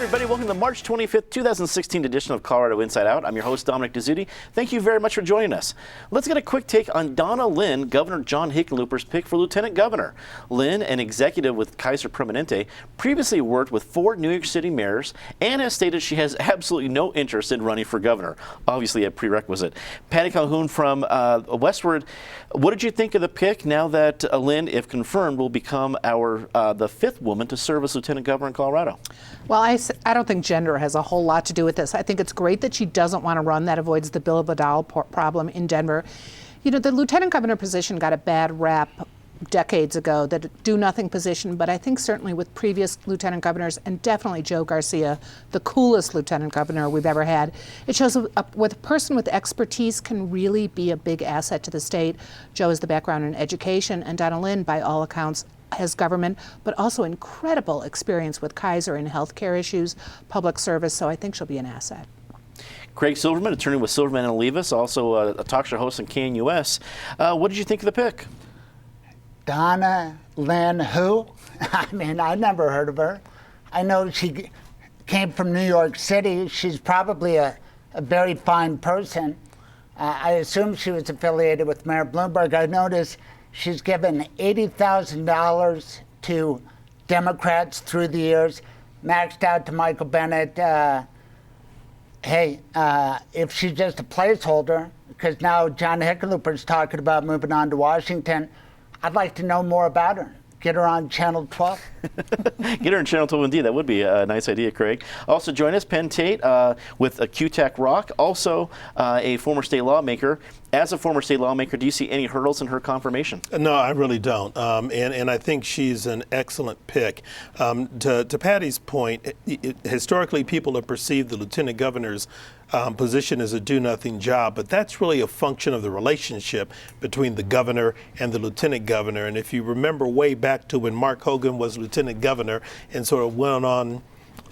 everybody. Welcome to the March 25th, 2016 edition of Colorado Inside Out. I'm your host, Dominic Dezzutti. Thank you very much for joining us. Let's get a quick take on Donna Lynne, Governor John Hickenlooper's pick for Lieutenant Governor. Lynne, an executive with Kaiser Permanente, previously worked with 4 New York City mayors and has stated she has absolutely no interest in running for governor. Obviously a prerequisite. Patty Calhoun from Westward, what did you think of the pick now that Lynne, if confirmed, will become the 5th woman to serve as Lieutenant Governor in Colorado? Well, I don't think gender has a whole lot to do with this. I think it's great that she doesn't want to run. That avoids the Bill of Badal problem in Denver. You know, the lieutenant governor position got a bad rap decades ago, that do-nothing position, but I think certainly with previous lieutenant governors, and definitely Joe Garcia, the coolest lieutenant governor we've ever had, it shows with a person with expertise can really be a big asset to the state. Joe has the background in education, and Donna Lynne, by all accounts, has government, but also incredible experience with Kaiser in healthcare issues, public service, so I think she'll be an asset. Craig Silverman, attorney with Silverman and Olivas, also a talk show host on KNUS. What did you think of the pick? Donna Lynne, who? I mean, I never heard of her. I know she came from New York City. She's probably a very fine person. I assume she was affiliated with Mayor Bloomberg. I noticed she's given $80,000 to Democrats through the years, maxed out to Michael Bennett. Hey, if she's just a placeholder, because now John Hickenlooper's talking about moving on to Washington, I'd like to know more about her. Get her on Channel 12. Get her on Channel 12 indeed. That would be a nice idea, Craig. Also join us, Penn Tate with a QTAC Rock, also a former state lawmaker. As a former state lawmaker, do you see any hurdles in her confirmation? No, I really don't. And I think she's an excellent pick. To Patty's point, historically people have perceived the lieutenant governor's position as a do-nothing job, but that's really a function of the relationship between the governor and the lieutenant governor. And if you remember way back to when Mark Hogan was lieutenant governor and sort of went on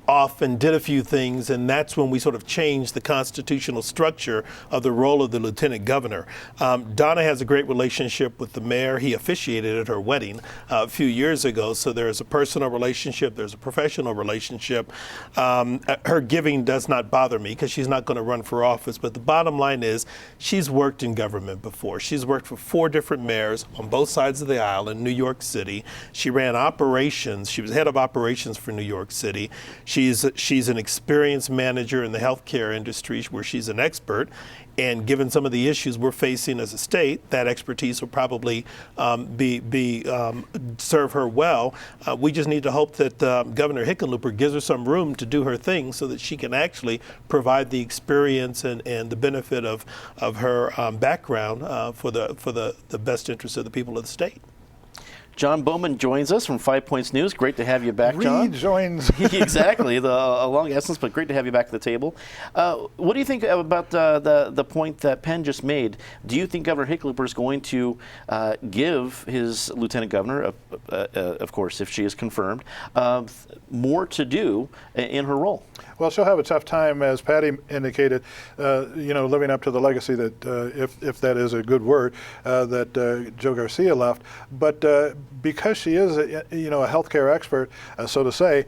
off and did a few things, and that's when we sort of changed the constitutional structure of the role of the lieutenant governor. Donna has a great relationship with the mayor. He officiated at her wedding a few years ago, so there's a personal relationship, there's a professional relationship. Her giving does not bother me because she's not going to run for office, but the bottom line is she's worked in government before. She's worked for 4 different mayors on both sides of the aisle in New York City. She ran operations. She was head of operations for New York City. She's an experienced manager in the healthcare industry where she's an expert, and given some of the issues we're facing as a state, that expertise will probably serve her well. We just need to hope that Governor Hickenlooper gives her some room to do her thing so that she can actually provide the experience and the benefit of her background for the best interest of the people of the state. John Bowman joins us from 5 Points News. Great to have you back, John. Rejoins. Exactly, a long essence, but great to have you back at the table. What do you think about the point that Penn just made? Do you think Governor Hickenlooper is going to give his lieutenant governor, of course, if she is confirmed, more to do in her role? Well, she'll have a tough time, as Patty indicated, living up to the legacy that, if that is a good word, that Joe Garcia left. But because she is, a healthcare expert, so to say,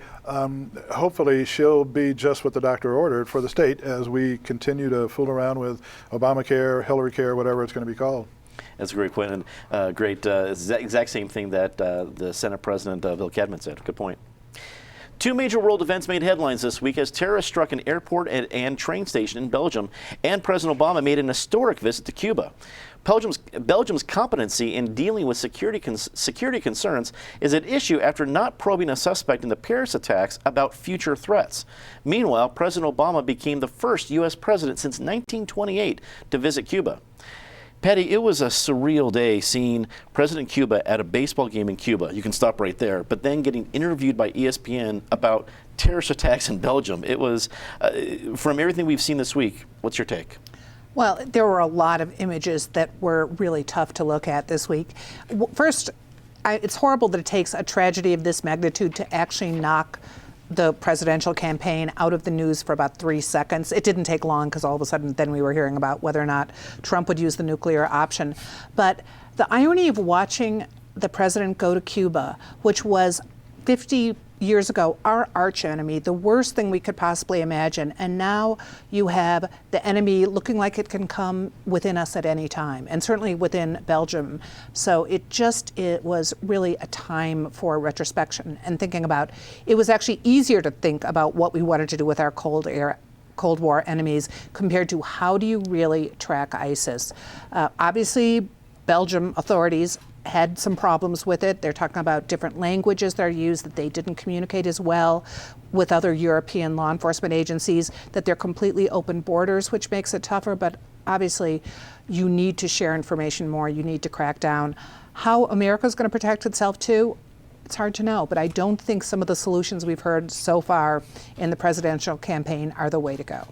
hopefully she'll be just what the doctor ordered for the state as we continue to fool around with Obamacare, Hillary Care, whatever it's going to be called. That's a great point, and exact same thing that the Senate President Bill Cadman said. Good point. 2 major world events made headlines this week as terrorists struck an airport and train station in Belgium, and President Obama made an historic visit to Cuba. Belgium's competency in dealing with security concerns is at issue after not probing a suspect in the Paris attacks about future threats. Meanwhile, President Obama became the first U.S. president since 1928 to visit Cuba. Patty, it was a surreal day seeing President Cuba at a baseball game in Cuba. You can stop right there. But then getting interviewed by ESPN about terrorist attacks in Belgium. It was, from everything we've seen this week, what's your take? Well, there were a lot of images that were really tough to look at this week. First, it's horrible that it takes a tragedy of this magnitude to actually knock the presidential campaign out of the news for about 3 seconds. It didn't take long because all of a sudden then we were hearing about whether or not Trump would use the nuclear option. But the irony of watching the president go to Cuba, which was 50 years ago our arch enemy, the worst thing we could possibly imagine, and now you have the enemy looking like it can come within us at any time, and certainly within Belgium. So it was really a time for retrospection and thinking about, it was actually easier to think about what we wanted to do with our Cold War enemies compared to how do you really track ISIS. Obviously, Belgium authorities had some problems with it. They're talking about different languages that are used, that they didn't communicate as well with other European law enforcement agencies, that they're completely open borders, which makes it tougher. But obviously, you need to share information more. You need to crack down. How America's going to protect itself too, it's hard to know. But I don't think some of the solutions we've heard so far in the presidential campaign are the way to go.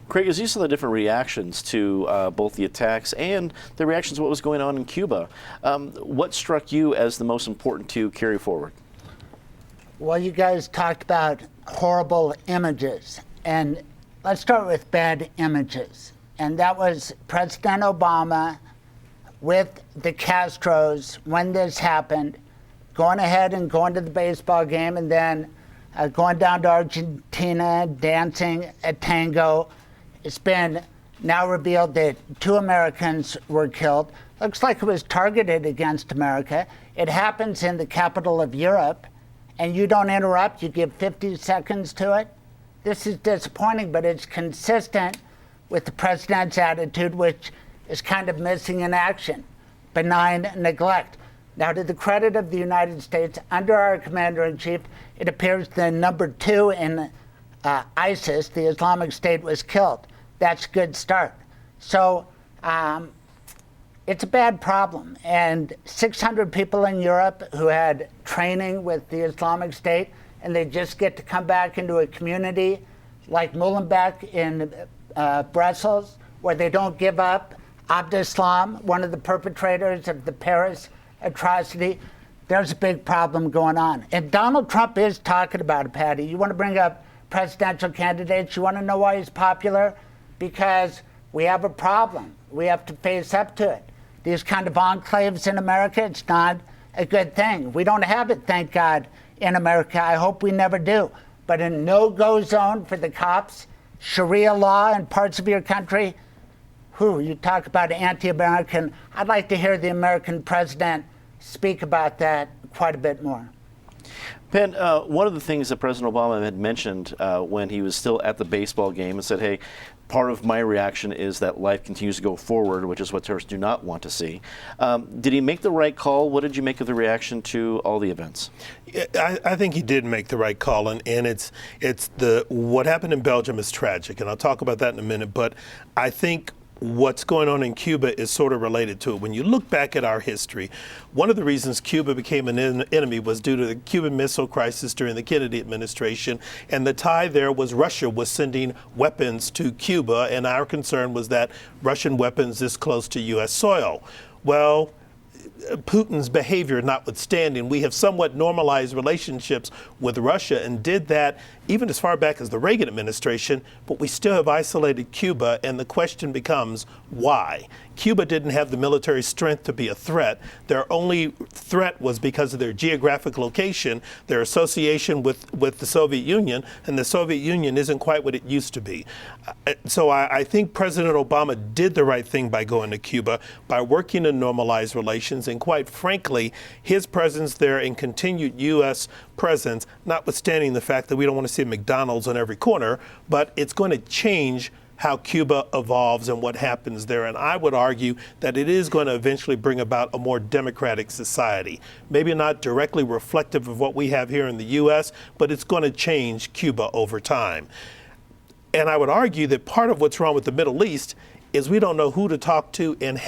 Craig, as you saw the different reactions to both the attacks and the reactions to what was going on in Cuba, what struck you as the most important to carry forward? Well, you guys talked about horrible images, and let's start with bad images. And that was President Obama with the Castros when this happened, going ahead and going to the baseball game, and then going down to Argentina, dancing a tango. It's been now revealed that 2 Americans were killed. Looks like it was targeted against America. It happens in the capital of Europe, and you don't interrupt. You give 50 seconds to it. This is disappointing, but it's consistent with the president's attitude, which is kind of missing in action, benign neglect. Now, to the credit of the United States, under our commander-in-chief, it appears the number 2 in ISIS, the Islamic State, was killed. That's a good start. So it's a bad problem. And 600 people in Europe who had training with the Islamic State, and they just get to come back into a community like Molenbeek in Brussels, where they don't give up. Abdeslam, one of the perpetrators of the Paris atrocity, there's a big problem going on. And Donald Trump is talking about it, Patty. You want to bring up presidential candidates, you want to know why he's popular? Because we have a problem. We have to face up to it. These kind of enclaves in America, it's not a good thing. We don't have it, thank God, in America. I hope we never do. But a no-go zone for the cops, Sharia law in parts of your country, you talk about anti-American. I'd like to hear the American president speak about that quite a bit more. Penn, one of the things that President Obama had mentioned when he was still at the baseball game and said, hey, part of my reaction is that life continues to go forward, which is what terrorists do not want to see. Did he make the right call? What did you make of the reaction to all the events? I think he did make the right call, and it's what happened in Belgium is tragic, and I'll talk about that in a minute, but I think what's going on in Cuba is sort of related to it. When you look back at our history, one of the reasons Cuba became an enemy was due to the Cuban Missile Crisis during the Kennedy administration, and the tie there was Russia was sending weapons to Cuba, and our concern was that Russian weapons this close to U.S. soil. Well, Putin's behavior notwithstanding, we have somewhat normalized relationships with Russia and did that even as far back as the Reagan administration, but we still have isolated Cuba, and the question becomes why? Cuba didn't have the military strength to be a threat. Their only threat was because of their geographic location, their association with the Soviet Union, and the Soviet Union isn't quite what it used to be. So I think President Obama did the right thing by going to Cuba, by working to normalize relations, and quite frankly, his presence there and continued U.S. presence, notwithstanding the fact that we don't want to see McDonald's on every corner, but it's going to change how Cuba evolves and what happens there. And I would argue that it is going to eventually bring about a more democratic society. Maybe not directly reflective of what we have here in the U.S., but it's going to change Cuba over time. And I would argue that part of what's wrong with the Middle East is we don't know who to talk to and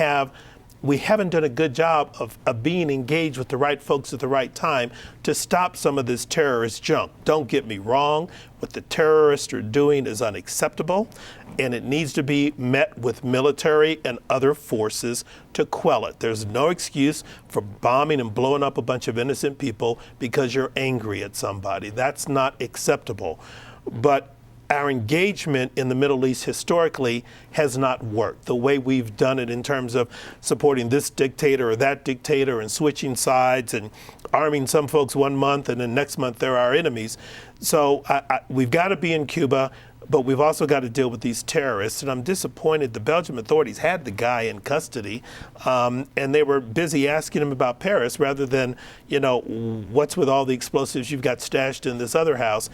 we haven't done a good job of being engaged with the right folks at the right time to stop some of this terrorist junk. Don't get me wrong, what the terrorists are doing is unacceptable, and it needs to be met with military and other forces to quell it. There's no excuse for bombing and blowing up a bunch of innocent people because you're angry at somebody. That's not acceptable. But our engagement in the Middle East historically has not worked the way we've done it in terms of supporting this dictator or that dictator and switching sides and arming some folks one month and then next month they're our enemies. So we've got to be in Cuba, but we've also got to deal with these terrorists. And I'm disappointed the Belgian authorities had the guy in custody and they were busy asking him about Paris rather than, what's with all the explosives you've got stashed in this other house.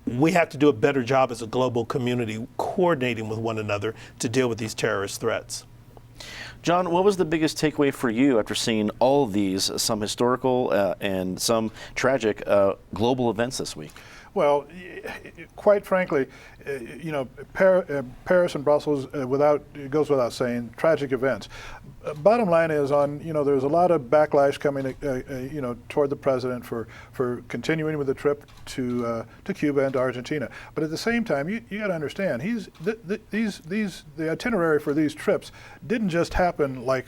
We have to do a better job as a global community coordinating with one another to deal with these terrorist threats. John, what was the biggest takeaway for you after seeing all of these, some historical and some tragic global events this week? Well, quite frankly, Paris and Brussels, it goes without saying, tragic events. Bottom line is there's a lot of backlash coming, toward the president for continuing with the trip to Cuba and to Argentina. But at the same time, you got to understand, the itinerary for these trips didn't just happen like,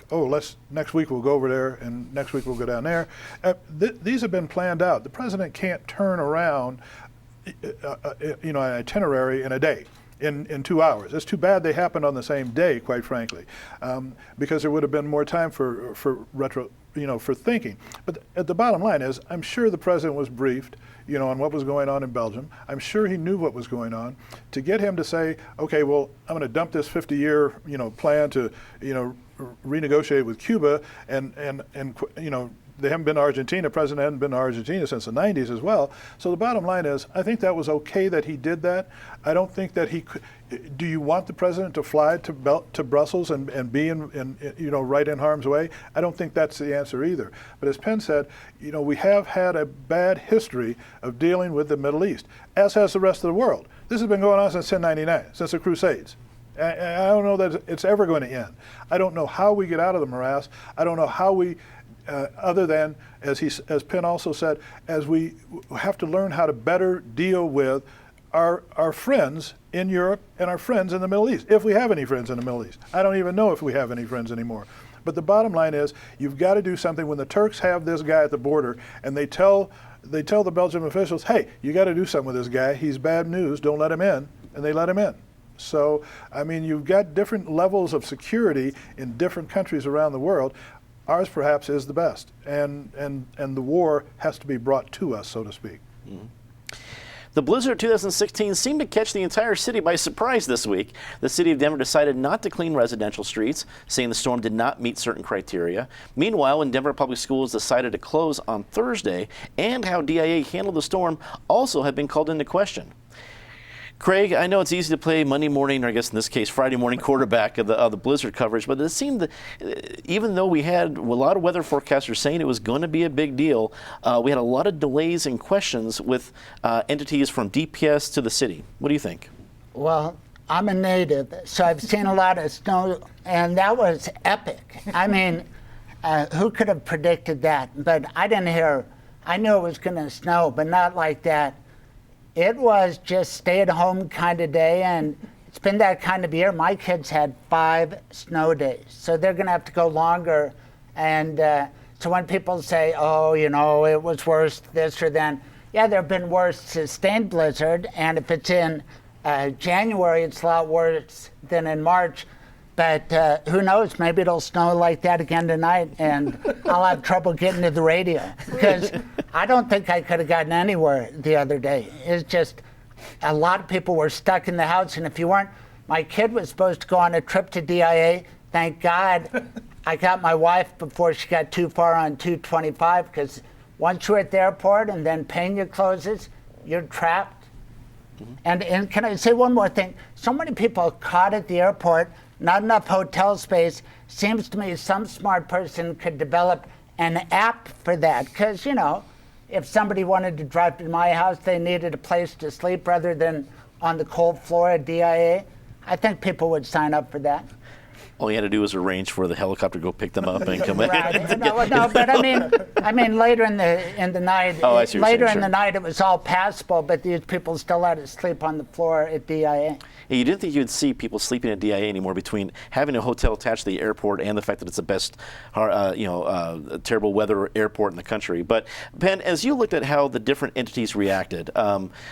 next week we'll go over there and next week we'll go down there. These have been planned out. The president can't turn around an itinerary in a day, in 2 hours. It's too bad they happened on the same day, quite frankly, because there would have been more time for thinking. But at the bottom line is, I'm sure the president was briefed, on what was going on in Belgium. I'm sure he knew what was going on. To get him to say, okay, well, I'm going to dump this 50-year, plan to, renegotiate with Cuba and they haven't been to Argentina. The president hadn't been to Argentina since the 90s as well. So the bottom line is, I think that was okay that he did that. I don't think that he could. Do you want the president to fly to Brussels and be right in harm's way? I don't think that's the answer either. But as Penn said, we have had a bad history of dealing with the Middle East, as has the rest of the world. This has been going on since 1099, since the Crusades. I don't know that it's ever going to end. I don't know how we get out of the morass. I don't know how we. Other than, as Penn also said, as we have to learn how to better deal with our friends in Europe and our friends in the Middle East, if we have any friends in the Middle East. I don't even know if we have any friends anymore. But the bottom line is, you've got to do something. When the Turks have this guy at the border and they tell the Belgian officials, hey, you got to do something with this guy. He's bad news. Don't let him in. And they let him in. So, you've got different levels of security in different countries around the world. Ours perhaps is the best, and the war has to be brought to us, so to speak. Mm-hmm. The blizzard of 2016 seemed to catch the entire city by surprise this week. The city of Denver decided not to clean residential streets, saying the storm did not meet certain criteria. Meanwhile, when Denver Public Schools decided to close on Thursday, and how DIA handled the storm also have been called into question. Craig, I know it's easy to play Monday morning, or I guess in this case Friday morning quarterback of the blizzard coverage, but it seemed that even though we had a lot of weather forecasters saying it was going to be a big deal, we had a lot of delays and questions with entities from DPS to the city. What do you think? Well, I'm a native, so I've seen a lot of snow, and that was epic. Who could have predicted that? But I didn't hear. I knew it was going to snow, but not like that. It was just stay-at-home kind of day, and it's been that kind of year. My kids had 5 snow days, so they're going to have to go longer. And so when people say, it was worse this or then, yeah, there have been worse sustained blizzard, and if it's in January, it's a lot worse than in March. But who knows? Maybe it'll snow like that again tonight, and I'll have trouble getting to the radio, because I don't think I could have gotten anywhere the other day. It's just a lot of people were stuck in the house, and if you weren't, my kid was supposed to go on a trip to DIA. Thank God I got my wife before she got too far on 225, because once you're at the airport and then Pena closes, you're trapped. Mm-hmm. And can I say one more thing? So many people caught at the airport, not enough hotel space. Seems to me some smart person could develop an app for that, because, if somebody wanted to drive to my house, they needed a place to sleep rather than on the cold floor at DIA. I think people would sign up for that. All you had to do was arrange for the helicopter to go pick them up and come in. Right. No, but I mean, later in the night. Oh, I see what you're Later saying, in the sure. night, it was all passable, but these people still had to sleep on the floor at DIA. Yeah, you didn't think you'd see people sleeping at DIA anymore between having a hotel attached to the airport and the fact that it's the best, terrible weather airport in the country. But Ben, as you looked at how the different entities reacted,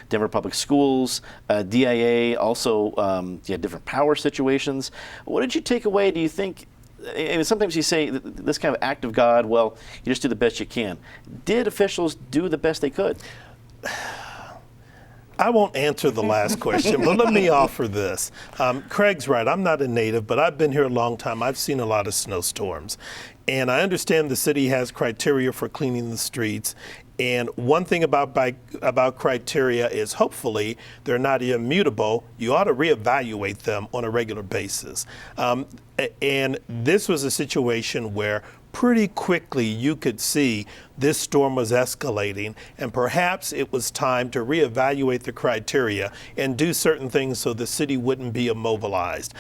Denver Public Schools, DIA, also you had different power situations. What did you take away? Do you think? I mean, sometimes you say this kind of act of God. Well, you just do the best you can. Did officials do the best they could? I won't answer the last question, but let me offer this. Craig's right. I'm not a native, but I've been here a long time. I've seen a lot of snowstorms. And I understand the city has criteria for cleaning the streets. And one thing about criteria is hopefully they're not immutable. You ought to reevaluate them on a regular basis. And this was a situation where pretty quickly you could see this storm was escalating, and perhaps it was time to reevaluate the criteria and do certain things so the city wouldn't be immobilized.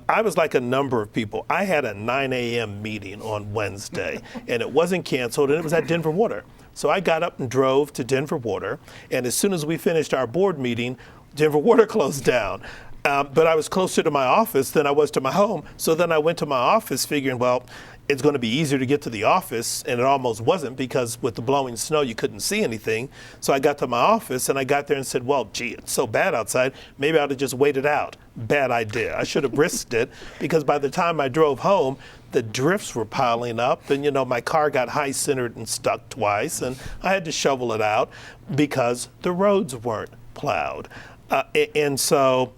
I was like a number of people. I had a 9 a.m. meeting on Wednesday, and it wasn't canceled, and it was at Denver Water. So I got up and drove to Denver Water, and as soon as we finished our board meeting, Denver Water closed down. But I was closer to my office than I was to my home, so then I went to my office figuring, well, it's going to be easier to get to the office, and it almost wasn't because with the blowing snow, you couldn't see anything. So I got to my office, and I got there and said, well, gee, it's so bad outside, maybe I ought to just wait it out. Bad idea. I should have risked it, because by the time I drove home, the drifts were piling up, and my car got high-centered and stuck twice, and I had to shovel it out because the roads weren't plowed. And so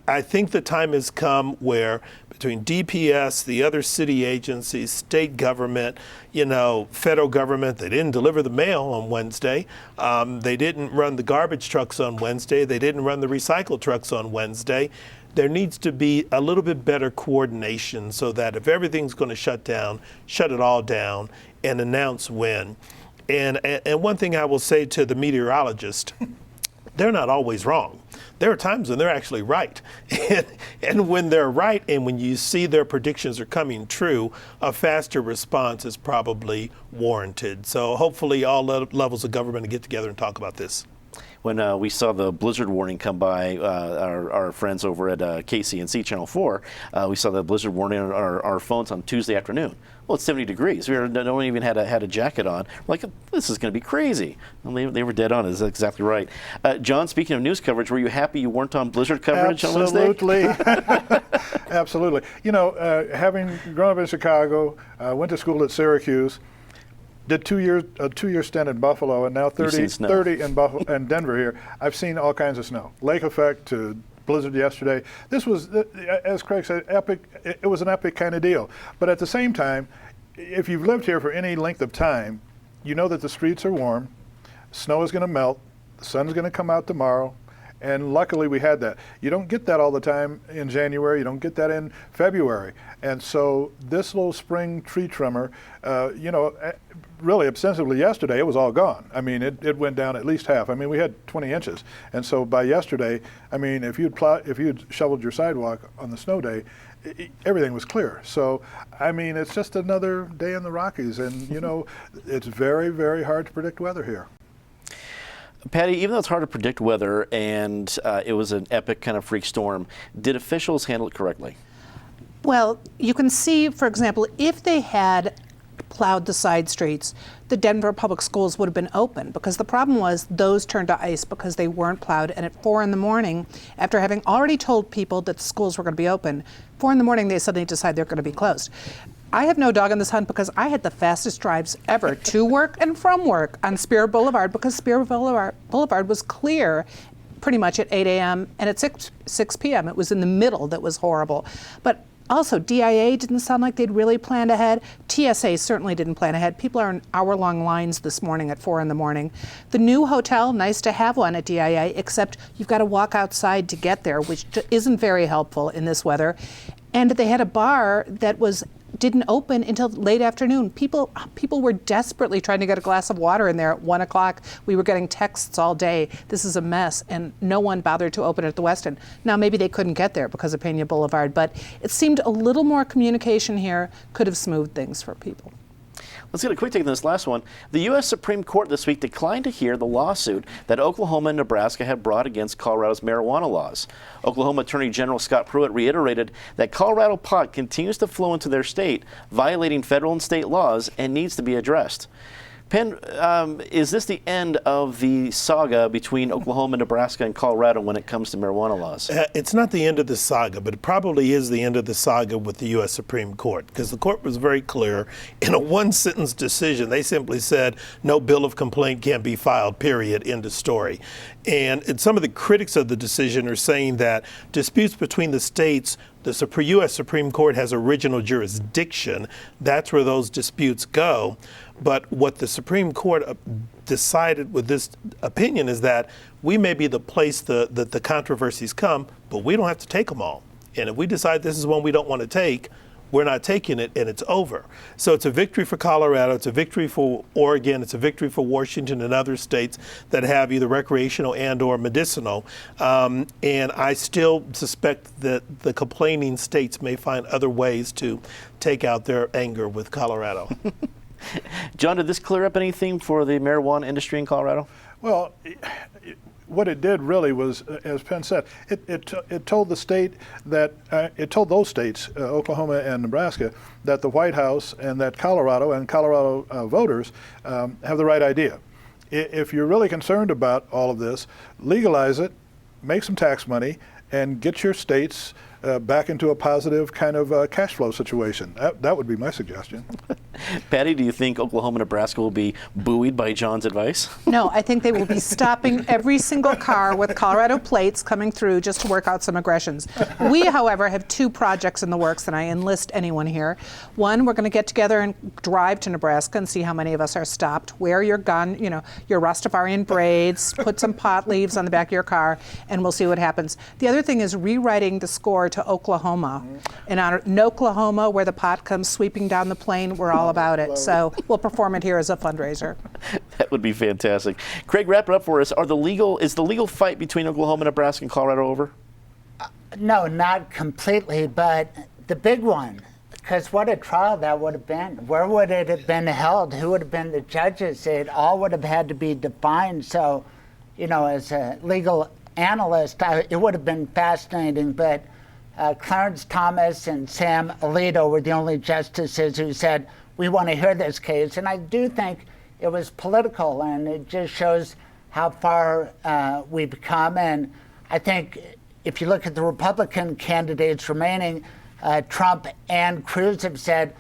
I think the time has come where between DPS, the other city agencies, state government, federal government, they didn't deliver the mail on Wednesday. They didn't run the garbage trucks on Wednesday. They didn't run the recycle trucks on Wednesday. There needs to be a little bit better coordination so that if everything's going to shut down, shut it all down and announce when. And one thing I will say to the meteorologist, they're not always wrong. There are times when they're actually right. And when they're right and when you see their predictions are coming true, a faster response is probably warranted. So hopefully all levels of government get together and talk about this. When we saw the blizzard warning come by, our friends over at KCNC Channel 4, we saw the blizzard warning on our phones on Tuesday afternoon. Well, it's 70 degrees. No one even had a jacket on. We're like, this is going to be crazy. And they were dead on. That's exactly right. John, speaking of news coverage, were you happy you weren't on blizzard coverage on Wednesday? Absolutely. Absolutely. Having grown up in Chicago, went to school at Syracuse, did a 2-year stint in Buffalo, and now 30 in Denver here. I've seen all kinds of snow. Lake effect to blizzard yesterday. This was, as Craig said, epic. It was an epic kind of deal. But at the same time, if you've lived here for any length of time, you know that the streets are warm, snow is going to melt, the sun's going to come out tomorrow, and luckily we had that. You don't get that all the time in January, you don't get that in February. And so this little spring tree trimmer, really ostensibly yesterday, it was all gone. I mean, it went down at least half. I mean, we had 20 inches. And so by yesterday, I mean, if you'd shoveled your sidewalk on the snow day, everything was clear. So, I mean, it's just another day in the Rockies. And, it's very, very hard to predict weather here. Patty, even though it's hard to predict weather and it was an epic kind of freak storm, did officials handle it correctly? Well, you can see, for example, if they had plowed the side streets, the Denver Public Schools would have been open, because the problem was those turned to ice because they weren't plowed. And at 4 in the morning, after having already told people that the schools were going to be open, 4 in the morning they suddenly decide they're going to be closed. I have no dog in this hunt because I had the fastest drives ever to work and from work on Spear Boulevard, because Spear Boulevard was clear pretty much at 8 a.m. and at 6 p.m. It was in the middle that was horrible. But also, DIA didn't sound like they'd really planned ahead. TSA certainly didn't plan ahead. People are in hour-long lines this morning at 4 in the morning. The new hotel, nice to have one at DIA, except you've got to walk outside to get there, which isn't very helpful in this weather. And they had a bar that was didn't open until late afternoon. People were desperately trying to get a glass of water in there at 1 o'clock. We were getting texts all day. This is a mess, and no one bothered to open it at the West End. Now, maybe they couldn't get there because of Pena Boulevard, but it seemed a little more communication here could have smoothed things for people. Let's get a quick take on this last one. The U.S. Supreme Court this week declined to hear the lawsuit that Oklahoma and Nebraska have brought against Colorado's marijuana laws. Oklahoma Attorney General Scott Pruitt reiterated that Colorado pot continues to flow into their state, violating federal and state laws, and needs to be addressed. Penn, is this the end of the saga between Oklahoma, Nebraska, and Colorado when it comes to marijuana laws? It's not the end of the saga, but it probably is the end of the saga with the U.S. Supreme Court, because the court was very clear. In a one-sentence decision, they simply said no bill of complaint can be filed, period, end of story. And some of the critics of the decision are saying that disputes between the states, the U.S. Supreme Court has original jurisdiction. That's where those disputes go. But what the Supreme Court decided with this opinion is that we may be the place that the controversies come, but we don't have to take them all. And if we decide this is one we don't want to take, we're not taking it, and it's over. So it's a victory for Colorado, it's a victory for Oregon, it's a victory for Washington and other states that have either recreational and or medicinal. And I still suspect that the complaining states may find other ways to take out their anger with Colorado. John, did this clear up anything for the marijuana industry in Colorado? Well, what it did really was, as Penn said, it told the state that it told those states, Oklahoma and Nebraska, that the White House and that Colorado voters have the right idea. If you're really concerned about all of this, legalize it, make some tax money, and get your states back into a positive kind of cash flow situation. That would be my suggestion. Patty, do you think Oklahoma, Nebraska will be buoyed by John's advice? No, I think they will be stopping every single car with Colorado plates coming through just to work out some aggressions. We, however, have 2 projects in the works, and I enlist anyone here. One, we're going to get together and drive to Nebraska and see how many of us are stopped. Wear your gun, your Rastafarian braids, put some pot leaves on the back of your car, and we'll see what happens. The other thing is rewriting the score to Oklahoma. In Oklahoma, where the pot comes sweeping down the plain, we're all about it. So we'll perform it here as a fundraiser. That would be fantastic. Craig, wrap it up for us. Is the legal fight between Oklahoma, Nebraska, and Colorado over? No, not completely, but the big one. Because what a trial that would have been. Where would it have been held? Who would have been the judges? It all would have had to be defined. So, as a legal analyst, it would have been fascinating. But Clarence Thomas and Sam Alito were the only justices who said, we want to hear this case. And I do think it was political, and it just shows how far we've come. And I think if you look at the Republican candidates remaining, Trump and Cruz have said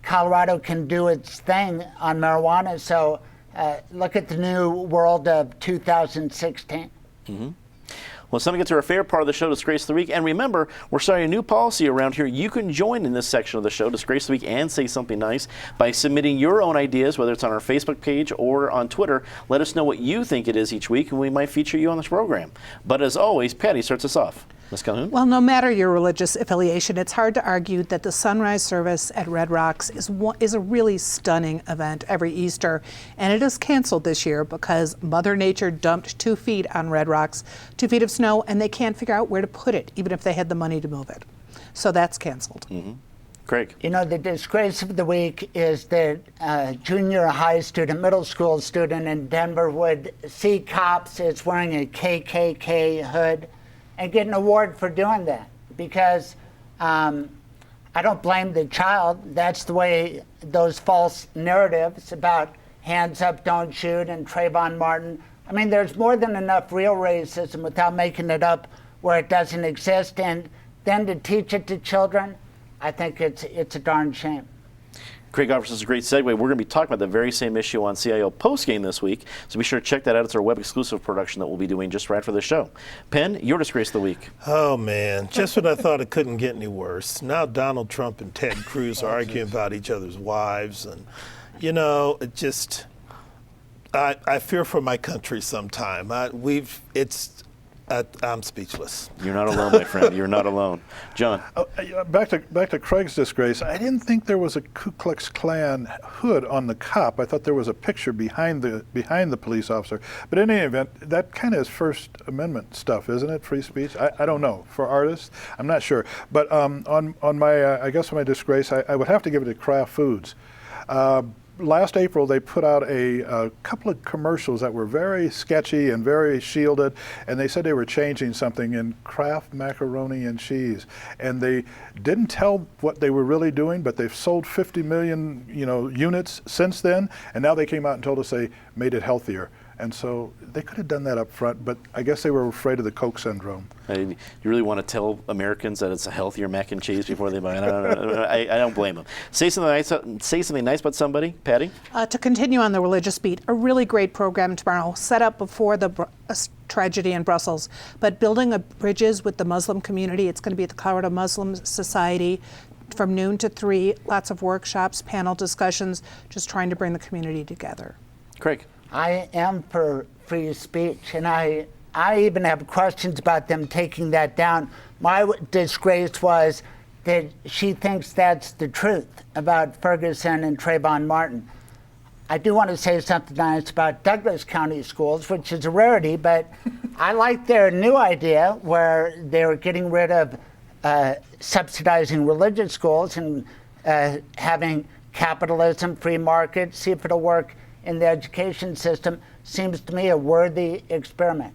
Colorado can do its thing on marijuana. So look at the new world of 2016. Mm-hmm. Well, it's time to get to our favorite part of the show, Disgrace of the Week. And remember, we're starting a new policy around here. You can join in this section of the show, Disgrace of the Week, and say something nice by submitting your own ideas, whether it's on our Facebook page or on Twitter. Let us know what you think it is each week, and we might feature you on this program. But as always, Patty starts us off. Ms. Calhoun? Well, no matter your religious affiliation, it's hard to argue that the sunrise service at Red Rocks is a really stunning event every Easter, and it is canceled this year because Mother Nature dumped 2 feet on Red Rocks, 2 feet of snow, and they can't figure out where to put it, even if they had the money to move it. So that's canceled. Mm-hmm. Craig? The disgrace of the week is that a junior high student, middle school student in Denver would see cops as wearing a KKK hood and get an award for doing that, because I don't blame the child. That's the way those false narratives about hands up, don't shoot, and Trayvon Martin. I mean, there's more than enough real racism without making it up where it doesn't exist. And then to teach it to children, I think it's a darn shame. Craig offers us a great segue. We're going to be talking about the very same issue on CIO postgame this week, so be sure to check that out. It's our web exclusive production that we'll be doing just right for the show. Penn, your Disgrace of the Week. Oh, man. Just when I thought it couldn't get any worse. Now Donald Trump and Ted Cruz are arguing about each other's wives. And, it just, I fear for my country sometime. I'm speechless. You're not alone, my friend. You're not alone. John. Back to Craig's disgrace. I didn't think there was a Ku Klux Klan hood on the cop. I thought there was a picture behind the police officer. But in any event, that kind of is First Amendment stuff, isn't it? Free speech. I don't know. For artists, I'm not sure. But on my I guess my disgrace, I would have to give it to Kraft Foods. Last April, they put out a couple of commercials that were very sketchy and very shielded, and they said they were changing something in Kraft macaroni and cheese. And they didn't tell what they were really doing, but they've sold 50 million, units since then, and now they came out and told us they made it healthier. And so they could have done that up front, but I guess they were afraid of the Coke syndrome. You really want to tell Americans that it's a healthier mac and cheese before they buy it? I don't blame them. Say something nice about somebody, Patty. To continue on the religious beat, a really great program tomorrow, set up before the tragedy in Brussels, but building bridges with the Muslim community. It's going to be at the Colorad Muslim Society from noon to 3. Lots of workshops, panel discussions, just trying to bring the community together. Craig. I am for free speech, and I even have questions about them taking that down. My disgrace was that she thinks that's the truth about Ferguson and Trayvon Martin. I do want to say something nice about Douglas County schools, which is a rarity, but I like their new idea where they're getting rid of subsidizing religious schools and having capitalism, free market, see if it'll work in the education system. Seems to me a worthy experiment.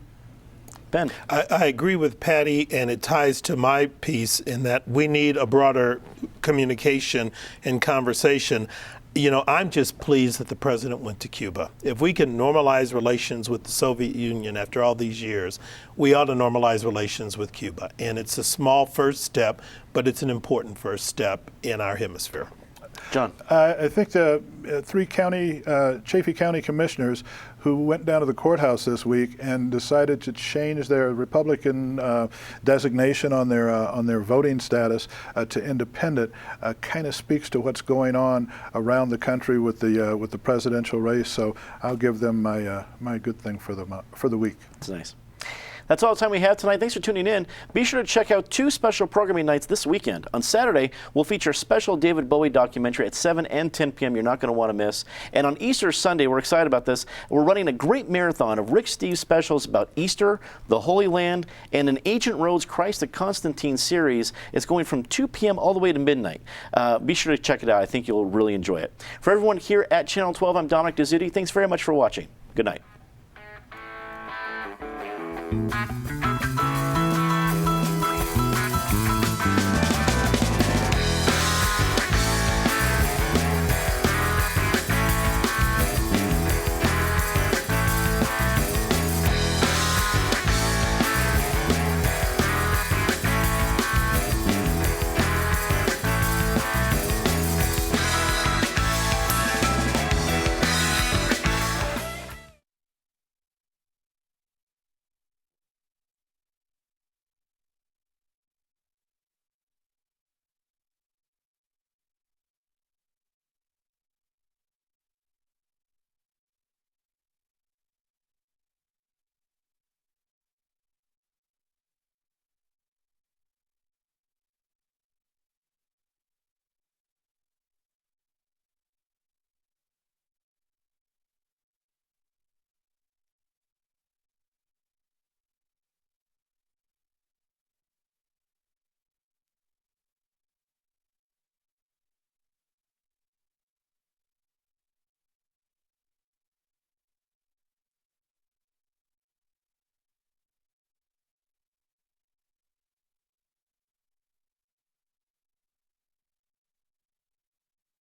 Ben. I agree with Patty, and it ties to my piece in that we need a broader communication and conversation. I'm just pleased that the president went to Cuba. If we can normalize relations with the Soviet Union after all these years, we ought to normalize relations with Cuba. And it's a small first step, but it's an important first step in our hemisphere. John. I think the 3 Chaffee County commissioners who went down to the courthouse this week and decided to change their Republican designation on their voting status to independent kind of speaks to what's going on around the country with the presidential race. So I'll give them my good thing for the week. That's nice. That's all the time we have tonight. Thanks for tuning in. Be sure to check out 2 special programming nights this weekend. On Saturday, we'll feature a special David Bowie documentary at 7 and 10 p.m. you're not going to want to miss. And on Easter Sunday, we're excited about this. We're running a great marathon of Rick Steves specials about Easter, the Holy Land, and an Ancient Roads Christ the Constantine series. It's going from 2 p.m. all the way to midnight. Be sure to check it out. I think you'll really enjoy it. For everyone here at Channel 12, I'm Dominic Dezzutti. Thanks very much for watching. Good night.